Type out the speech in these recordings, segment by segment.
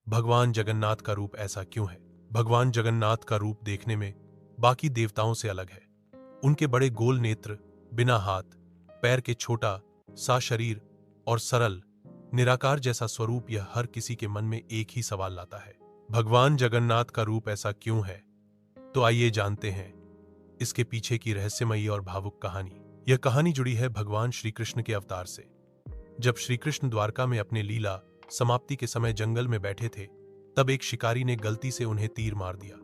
भगवान जगन्नाथ का रूप ऐसा क्यों है? भगवान जगन्नाथ का रूप देखने में बाकी देवताओं से अलग है। उनके बड़े गोल नेत्र, बिना हाथ पैर के छोटा सा शरीर और सरल निराकार जैसा स्वरूप, यह हर किसी के मन में एक ही सवाल लाता है, भगवान जगन्नाथ का रूप ऐसा क्यों है? तो आइए जानते हैं इसके पीछे की रहस्यमयी और भावुक कहानी। यह कहानी जुड़ी है भगवान श्री कृष्ण के अवतार से। जब श्री कृष्ण द्वारका में अपने लीला समाप्ति के समय जंगल में बैठे थे, तब एक शिकारी ने गलती से उन्हें तीर मार दिया।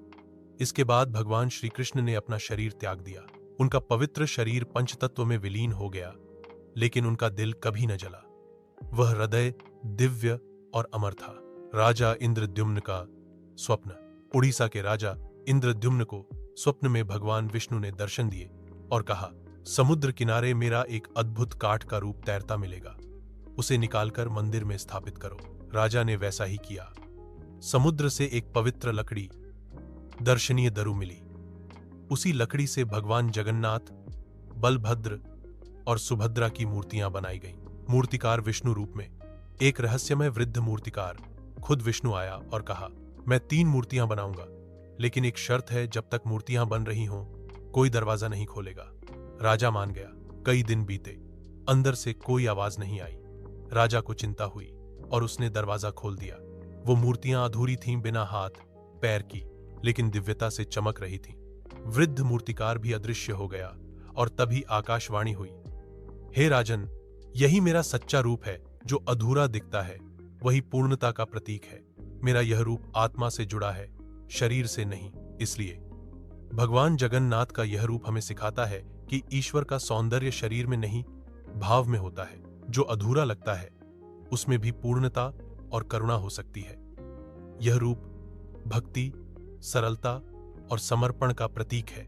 इसके बाद भगवान श्री कृष्ण ने अपना शरीर त्याग दिया। उनका पवित्र शरीर पंचतत्व में विलीन हो गया, लेकिन उनका दिल कभी न जला। वह हृदय दिव्य और अमर था। राजा इंद्रद्युम्न का स्वप्न। उड़ीसा के राजा इंद्रद्युम्न को स्वप्न में भगवान विष्णु ने दर्शन दिए और कहा, समुद्र किनारे मेरा एक अद्भुत काठ का रूप तैरता मिलेगा, उसे निकालकर मंदिर में स्थापित करो। राजा ने वैसा ही किया। समुद्र से एक पवित्र लकड़ी, दर्शनीय दरु मिली। उसी लकड़ी से भगवान जगन्नाथ, बलभद्र और सुभद्रा की मूर्तियां बनाई गईं। मूर्तिकार विष्णु रूप में। एक रहस्यमय वृद्ध मूर्तिकार खुद विष्णु आया और कहा, मैं 3 मूर्तियां बनाऊंगा, लेकिन एक शर्त है, जब तक मूर्तियां बन रही हों कोई दरवाजा नहीं खोलेगा। राजा मान गया। कई दिन बीते, अंदर से कोई आवाज नहीं आई। राजा को चिंता हुई और उसने दरवाजा खोल दिया। वो मूर्तियां अधूरी थीं, बिना हाथ पैर की, लेकिन दिव्यता से चमक रही थीं। वृद्ध मूर्तिकार भी अदृश्य हो गया और तभी आकाशवाणी हुई, हे राजन, यही मेरा सच्चा रूप है। जो अधूरा दिखता है वही पूर्णता का प्रतीक है। मेरा यह रूप आत्मा से जुड़ा है, शरीर से नहीं। इसलिए भगवान जगन्नाथ का यह रूप हमें सिखाता है कि ईश्वर का सौंदर्य शरीर में नहीं, भाव में होता है। जो अधूरा लगता है उसमें भी पूर्णता और करुणा हो सकती है। यह रूप भक्ति, सरलता और समर्पण का प्रतीक है।